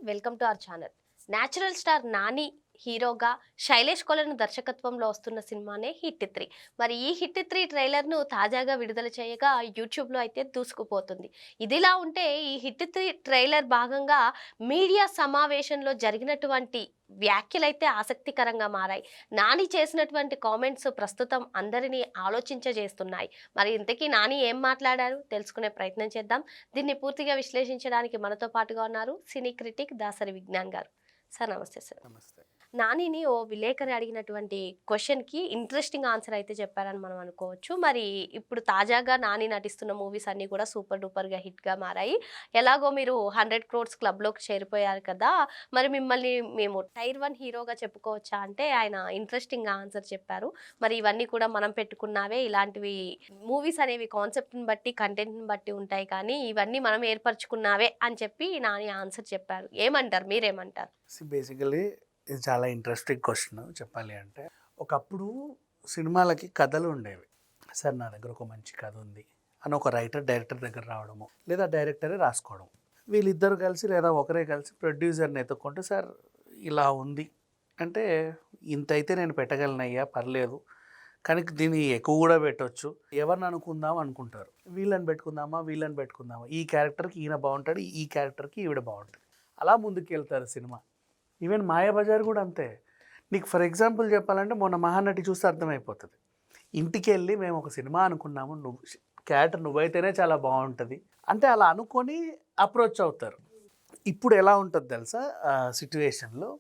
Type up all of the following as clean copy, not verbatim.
Welcome to our channel. Natural star Nani హీరోగా, శైలేష్ కొలను దర్శకత్వంలో వస్తున్న సినిమానే హిట్ 3. మరి ఈ హిట్ 3 ట్రైలర్‌ను తాజాగా విడుదల చేయగా యూట్యూబ్‌లో అయితే దూసుకుపోతుంది. ఇదిలా ఉంటే ఈ హిట్ 3 ట్రైలర్ భాగంగా మీడియా సమావేశంలో జరిగినటువంటి వ్యాఖ్యలైతే ఆసక్తికరంగా మారాయి. నాని చేసినటువంటి కామెంట్స్ ప్రస్తుతం అందరినీ ఆలోచించజేస్తున్నాయి. మరి ఇంతకీ నాని ఏం మాట్లాడారు తెలుసుకునే ప్రయత్నం చేద్దాం. దీన్ని పూర్తిగా విశ్లేషించడానికి మనతో పాటుగా ఉన్నారు సినీ క్రిటిక్ దాసరి విజ్ఞాన్ గారు. సార్ నమస్తే సార్. నమస్తే. నానిని ఓ విలేకరి అడిగినటువంటి క్వశ్చన్‌కి ఇంట్రెస్టింగ్ ఆన్సర్ అయితే చెప్పారని మనం అనుకోవచ్చు. మరి ఇప్పుడు తాజాగా నాని నటిస్తున్న మూవీస్ అన్నీ కూడా సూపర్ డూపర్‌గా హిట్‌గా మారాయి. ఎలాగో మీరు 100 క్రోర్స్ క్లబ్‌లోకి చేరిపోయారు కదా! మరి మిమ్మల్ని మేము టైర్ 1 హీరోగా చెప్పుకోవచ్చా అంటే ఆయన ఇంట్రెస్టింగ్ ఆన్సర్ చెప్పారు. మరి ఇవన్నీ కూడా మనం పెట్టుకున్నవే. ఇలాంటివి మూవీస్ అనేవి కాన్సెప్ట్‌ని బట్టి, కంటెంట్‌ని బట్టి ఉంటాయి కానీ ఇవన్నీ మనం ఏర్పరచుకున్నవే అని చెప్పి నాని ఆన్సర్ చెప్పారు. ఏమంటారు? మీరేమంటారు? బేసికల్లీ ఇది చాలా ఇంట్రెస్టింగ్ క్వశ్చన్ చెప్పాలి అంటే. ఒకప్పుడు సినిమాలకి కథలు ఉండేవి. సార్ నా దగ్గర ఒక మంచి కథ ఉంది అని ఒక రైటర్ డైరెక్టర్ దగ్గర రావడము, లేదా డైరెక్టరే రాసుకోవడం. వీళ్ళిద్దరు కలిసి లేదా ఒకరే కలిసి ప్రొడ్యూసర్ని ఎత్తుక్కుంటే, సార్ ఇలా ఉంది అంటే ఇంత అయితే నేను పెట్టగలనయ్యా పర్లేదు, కానీ దీన్ని ఎక్కువ కూడా పెట్టవచ్చు, ఎవరిని అనుకుందాం అనుకుంటారు. వీళ్ళని పెట్టుకుందామా వీళ్ళని పెట్టుకుందామా, ఈ క్యారెక్టర్కి ఈయన బాగుంటాడు, ఈ క్యారెక్టర్కి ఈవిడ బాగుంటుంది, అలా ముందుకు వెళ్తారు సినిమా. ఈవెన్ మాయాబజార్ కూడా అంతే. నీకు ఫర్ ఎగ్జాంపుల్ చెప్పాలంటే మొన్న మహానటి చూస్తే అర్థమైపోతుంది. ఇంటికి వెళ్ళి మేము ఒక సినిమా అనుకున్నాము, నువ్వు క్యారెక్టర్ నువ్వైతేనే చాలా బాగుంటుంది అంటే అలా అనుకొని అప్రోచ్ అవుతారు. ఇప్పుడు ఎలా ఉంటుంది తెలుసా సిట్యువేషన్లో,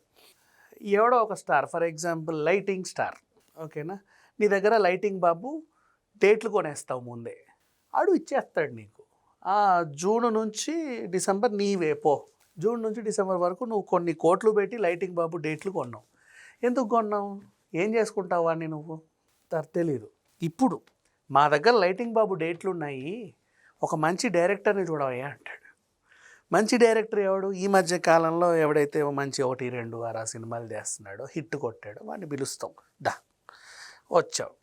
ఎవడో ఒక star for example lighting star, ఓకేనా, నీ దగ్గర లైటింగ్ బాబు డేట్లు కొనేస్తావు ముందే, ఆడు ఇచ్చేస్తాడు నీకు. జూన్ నుంచి డిసెంబర్ నీవే పో, జూన్ నుంచి డిసెంబర్ వరకు నువ్వు కొన్ని కోట్లు పెట్టి లైటింగ్ బాబు డేట్లు కొన్నావు. ఎందుకు కొన్నావు, ఏం చేసుకుంటావు అని నువ్వు తెలీదు. ఇప్పుడు మా దగ్గర లైటింగ్ బాబు డేట్లు ఉన్నాయి, ఒక మంచి డైరెక్టర్ని చూడవయ్యా అంటాడు. మంచి డైరెక్టర్ ఎవడు, ఈ మధ్య కాలంలో ఎవడైతే మంచి 1, 2 6 సినిమాలు చేస్తున్నాడో, హిట్ కొట్టాడో వాడిని పిలుస్తాం, దా వచ్చావు,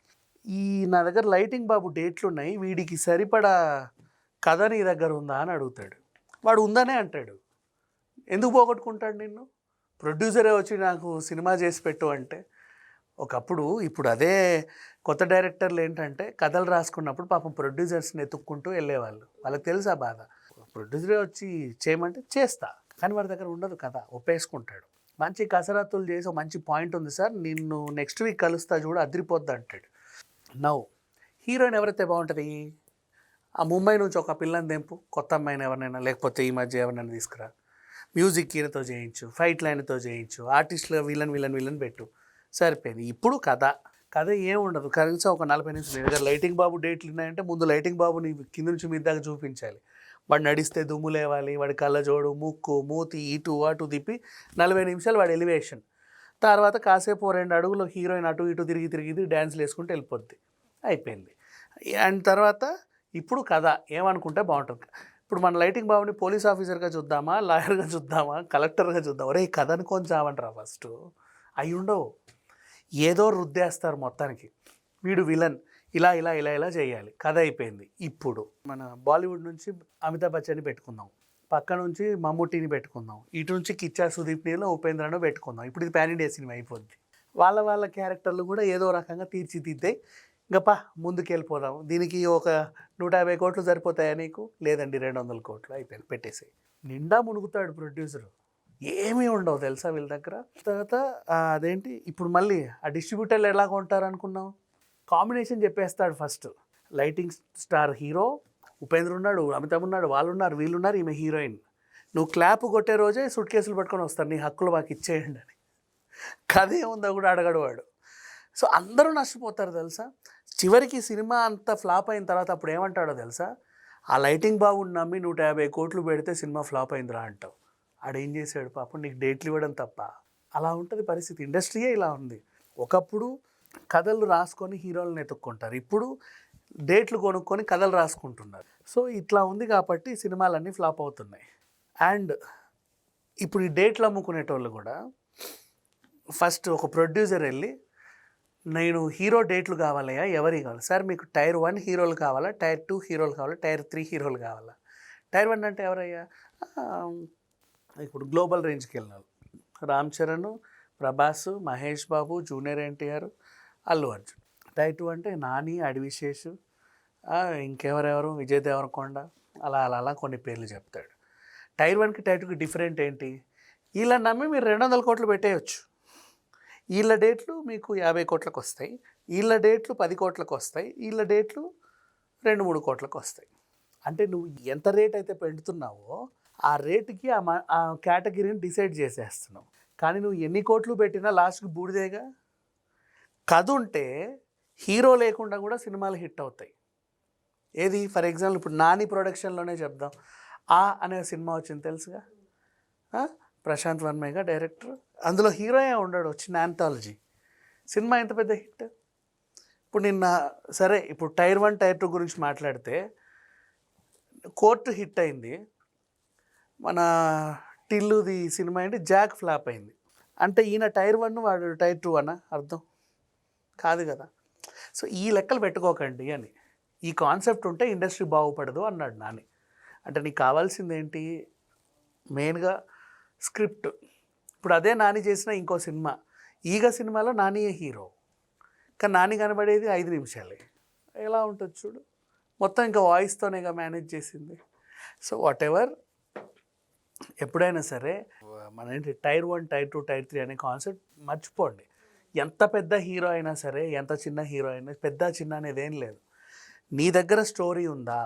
ఈ నా దగ్గర లైటింగ్ బాబు డేట్లు ఉన్నాయి, వీడికి సరిపడా కథ నీ దగ్గర ఉందా అని అడుగుతాడు. వాడు ఉందనే అంటాడు. ఎందుకు పోగొట్టుకుంటాడు నిన్ను? ప్రొడ్యూసరే వచ్చి నాకు సినిమా చేసి పెట్టు అంటే. ఒకప్పుడు, ఇప్పుడు అదే కొత్త డైరెక్టర్లు ఏంటంటే కథలు రాసుకున్నప్పుడు పాపం ప్రొడ్యూసర్స్ని ఎత్తుక్కుంటూ వెళ్ళేవాళ్ళు. వాళ్ళకి తెలుసా బాధ. ప్రొడ్యూసరే వచ్చి చేయమంటే చేస్తా, కానీ వాడి దగ్గర ఉండదు కథ, ఒప్పేసుకుంటాడు. మంచి కసరత్తులు చేసి ఒక మంచి పాయింట్ ఉంది సార్, నిన్ను నెక్స్ట్ వీక్ కలుస్తా చూడు అదిరిపోద్ది అంటాడు. నవ్వు హీరోయిన్ ఎవరైతే బాగుంటుంది, ఆ ముంబై నుంచి ఒక పిల్లని తెంపు, కొత్త అమ్మాయిని ఎవరినైనా, లేకపోతే ఈ మధ్య ఎవరినైనా తీసుకురా, మ్యూజిక్ ఈయనతో చేయించు, ఫైట్ లైన్తో చేయించు, ఆర్టిస్టులు వీళ్ళని పెట్టు, సరిపోయింది. ఇప్పుడు కథ ఏముండదు, కనీసం ఒక 40 నిమిషాలు. దగ్గర లైటింగ్ బాబు డేట్లు ఉన్నాయంటే ముందు లైటింగ్ బాబుని కింద నుంచి మీద దాకా చూపించాలి. వాడు నడిస్తే దుమ్ము లేవాలి, వాడి కళ్ళజోడు, ముక్కు, మూతి ఇటు అటు తిప్పి 40 నిమిషాలు వాడి ఎలివేషన్. తర్వాత కాసేపు 2 అడుగులు హీరోయిన్ అటు ఇటు తిరిగి డ్యాన్స్లు వేసుకుంటూ వెళ్ళిపోద్ది, అయిపోయింది. అండ్ తర్వాత ఇప్పుడు కథ ఏమనుకుంటే బాగుంటుంది. ఇప్పుడు మన లైటింగ్ బాబుని పోలీస్ ఆఫీసర్గా చూద్దామా, లాయర్గా చూద్దామా, కలెక్టర్గా చూద్దామా, ఒరే కథ అనుకొని చావంటారా ఫస్ట్. అవి ఉండవు, ఏదో రుద్దేస్తారు మొత్తానికి. వీడు విలన్, ఇలా ఇలా ఇలా ఇలా చేయాలి, కథ అయిపోయింది. ఇప్పుడు మన బాలీవుడ్ నుంచి అమితాబ్ బచ్చన్ని పెట్టుకుందాం, పక్క నుంచి మమ్ముట్టిని పెట్టుకుందాం, ఇటు నుంచి కిచ్చా సుదీప్ని ఉపేంద్రను పెట్టుకుందాం. ఇప్పుడు ఇది పాన్ ఇండియా సినిమా అయిపోద్ది. వాళ్ళ క్యారెక్టర్లు కూడా ఏదో రకంగా తీర్చిదిద్దాయి. ఇంకపా ముందుకు వెళ్ళిపోదాం, దీనికి ఒక 150 కోట్లు సరిపోతాయా నీకు, లేదండి 200 కోట్లు, అయిపోయింది పెట్టేసాయి. నిండా మునుగుతాడు ప్రొడ్యూసరు, ఏమీ ఉండవు తెలుసా వీళ్ళ దగ్గర. తర్వాత అదేంటి ఇప్పుడు మళ్ళీ ఆ డిస్ట్రిబ్యూటర్లు ఎలా కొంటారు అనుకున్నావు, కాంబినేషన్ చెప్పేస్తాడు first. Lighting star hero Upendra ఉన్నాడు, అమితాబ్ ఉన్నాడు, వాళ్ళు ఉన్నారు, వీళ్ళు ఉన్నారు, ఈమె హీరోయిన్. నువ్వు క్లాప్ కొట్టే రోజే సూట్ కేసులు పట్టుకొని వస్తారు, నీ హక్కులు మాకు ఇచ్చేయండి అని. కథ ఏముందో కూడా అడగడు వాడు. సో అందరూ నష్టపోతారు తెలుసా. చివరికి సినిమా అంతా ఫ్లాప్ అయిన తర్వాత అప్పుడు ఏమంటాడో తెలుసా, ఆ లైటింగ్ బాగుండి నమ్మి 150 కోట్లు పెడితే సినిమా ఫ్లాప్ అయిందిరా అంటావు. ఆడేం చేశాడు పాపం, నీకు డేట్లు ఇవ్వడం తప్ప. అలా ఉంటుంది పరిస్థితి, ఇండస్ట్రీయే ఇలా ఉంది. ఒకప్పుడు కథలు రాసుకొని హీరోలను ఎత్తుక్కుంటారు, ఇప్పుడు డేట్లు కొనుక్కొని కథలు రాసుకుంటున్నారు. సో ఇట్లా ఉంది కాబట్టి సినిమాలన్నీ ఫ్లాప్ అవుతున్నాయి. అండ్ ఇప్పుడు ఈ డేట్లు అమ్ముకునేటోళ్ళు కూడా ఫస్ట్ ఒక ప్రొడ్యూసర్ వెళ్ళి, నేను హీరో డేట్లు కావాలయ్యా, ఎవరికి కావాలి సార్, మీకు టైర్ 1 హీరోలు కావాలా, టైర్ 2 హీరోలు కావాలా, టైర్ 3 హీరోలు కావాలా. టైర్ 1 అంటే ఎవరయ్యా, ఇప్పుడు గ్లోబల్ రేంజ్కి వెళ్ళిన వాళ్ళు రామ్ చరణ్, ప్రభాస్, మహేష్ బాబు, జూనియర్ ఎన్టీఆర్, అల్లు అర్జున్. టైర్ 2 అంటే నాని, అడివిశేష్, ఇంకెవరెవరు, విజయ్ దేవరకొండ, అలా అలా అలా కొన్ని పేర్లు చెప్తాడు. టైర్ 1కి టైర్ 2కి డిఫరెంట్ ఏంటి? వీళ్ళని నమ్మి మీరు 200 కోట్లు పెట్టేయచ్చు. వీళ్ళ డేట్లు మీకు 50 కోట్లకు వస్తాయి, వీళ్ళ డేట్లు 10 కోట్లకు వస్తాయి, వీళ్ళ డేట్లు 2-3 కోట్లకు వస్తాయి. అంటే నువ్వు ఎంత రేట్ అయితే పెడుతున్నావో ఆ రేటుకి ఆ కేటగిరీని డిసైడ్ చేసేస్తున్నావు. కానీ నువ్వు ఎన్ని కోట్లు పెట్టినా లాస్ట్కి బూడిదేగా. కథ ఉంటే హీరో లేకుండా కూడా సినిమాలు హిట్ అవుతాయి. ఏది ఫర్ ఎగ్జాంపుల్ ఇప్పుడు నాని ప్రొడక్షన్లోనే చెప్దాం. అనే సినిమా వచ్చింది తెలుసుగా, ప్రశాంత్ వర్మేగా డైరెక్టర్. అందులో హీరోయే ఉండడు, చిన్న యాంథాలజీ సినిమా, ఎంత పెద్ద హిట్. ఇప్పుడు నిన్న సరే ఇప్పుడు టైర్ 1 టైర్ 2 గురించి మాట్లాడితే కోర్టు హిట్ అయింది, మన టిల్లుది సినిమా ఏంటి జాక్ ఫ్లాప్ అయింది. అంటే ఈయన టైర్ 1 వాడు టైర్ 2 అనా అర్థం కాదు కదా. సో ఈ లెక్కలు పెట్టుకోకండి అని, ఈ కాన్సెప్ట్ ఉంటే ఇండస్ట్రీ బాగుపడదు అన్నాడు నాని. అంటే నీకు కావాల్సింది ఏంటి? మెయిన్గా స్క్రిప్ట్. ఇప్పుడు అదే నాని చేసిన ఇంకో సినిమా ఈగ సినిమాలో నానియే హీరో, కానీ నాని కనబడేది 5 నిమిషాలే. ఎలా ఉంటుంది చూడు, మొత్తం ఇంకా వాయిస్తోనేగా మేనేజ్ చేసింది. సో వాట్ ఎవర్, ఎప్పుడైనా సరే మన ఏంటి టైర్ 1 టైర్ 2 టైర్ 3 అనే కాన్సెప్ట్ మర్చిపోండి. ఎంత పెద్ద హీరో అయినా సరే, ఎంత చిన్న హీరో అయినా, పెద్ద చిన్న అనేది ఏం లేదు. నీ దగ్గర స్టోరీ ఉందా,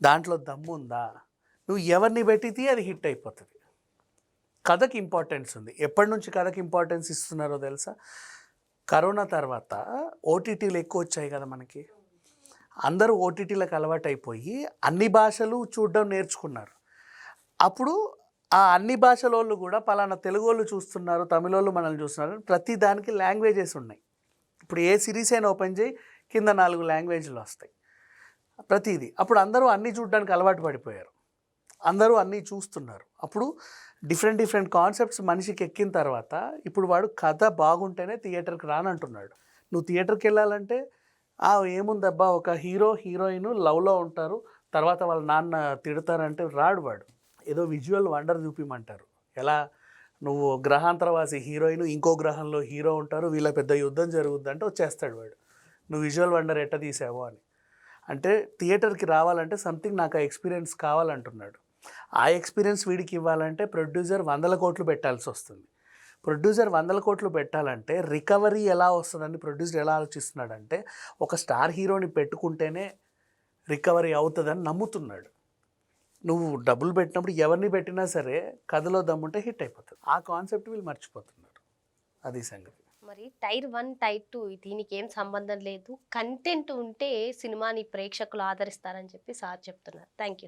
దాంట్లో దమ్ము ఉందా, నువ్వు ఎవరిని పెట్టితే అది హిట్ అయిపోతుంది. కథకి ఇంపార్టెన్స్ ఉంది. ఎప్పటి నుంచి కథకి ఇంపార్టెన్స్ ఇస్తున్నారో తెలుసా? కరోనా తర్వాత ఓటీటీలు ఎక్కువ వచ్చాయి కదా మనకి. అందరూ ఓటీటీలకు అలవాటు అయిపోయి అన్ని భాషలు చూడడం నేర్చుకున్నారు. అప్పుడు ఆ అన్ని భాషల వాళ్ళు కూడా పలానా తెలుగు వాళ్ళు చూస్తున్నారు, తమిళ వాళ్ళు మనల్ని చూస్తున్నారు, ప్రతి దానికి లాంగ్వేజెస్ ఉన్నాయి. ఇప్పుడు ఏ సిరీస్ అయినా ఓపెన్ చేయి, కింద 4 లాంగ్వేజ్లు వస్తాయి ప్రతిదీ. అప్పుడు అందరూ అన్నీ చూడడానికి అలవాటు పడిపోయారు, అందరూ అన్నీ చూస్తున్నారు. అప్పుడు డిఫరెంట్ కాన్సెప్ట్స్ మనిషికి ఎక్కిన తర్వాత ఇప్పుడు వాడు కథ బాగుంటేనే థియేటర్కి రానంటున్నాడు. నువ్వు థియేటర్కి వెళ్ళాలంటే ఏముందబ్బా, ఒక హీరో హీరోయిన్ లవ్లో ఉంటారు, తర్వాత వాళ్ళ నాన్న తిడతారంటే రాడు వాడు. ఏదో విజువల్ వండర్ చూపిమంటారు. ఎలా నువ్వు గ్రహాంతరవాసి హీరోయిన్, ఇంకో గ్రహంలో హీరో ఉంటారు, వీళ్ళ పెద్ద యుద్ధం జరుగుద్ది అంటే వచ్చేస్తాడు వాడు. నువ్వు విజువల్ వండర్ ఎట్ట తీసావో అని. అంటే థియేటర్కి రావాలంటే సంథింగ్ నాకు ఆ ఎక్స్పీరియన్స్ కావాలంటున్నాడు. ఆ ఎక్స్పీరియన్స్ వీడికి ఇవ్వాలంటే ప్రొడ్యూసర్ 100 కోట్లు పెట్టాల్సి వస్తుంది. ప్రొడ్యూసర్ 100 కోట్లు పెట్టాలంటే రికవరీ ఎలా వస్తుందని ప్రొడ్యూసర్ ఎలా ఆలోచిస్తున్నాడంటే, ఒక స్టార్ హీరోని పెట్టుకుంటేనే రికవరీ అవుతుందని నమ్ముతున్నాడు. నువ్వు డబ్బులు పెట్టినప్పుడు ఎవరిని పెట్టినా సరే కథలో దమ్ముంటే హిట్ అయిపోతుంది. ఆ కాన్సెప్ట్ వీళ్ళు మర్చిపోతున్నారు. అది సంగతి. మరి టైర్ 1 టైర్ 2 దీనికి ఏం సంబంధం లేదు, కంటెంట్ ఉంటే సినిమాని ప్రేక్షకులు ఆదరిస్తారని చెప్పి సార్ చెప్తున్నారు. Thank you sir.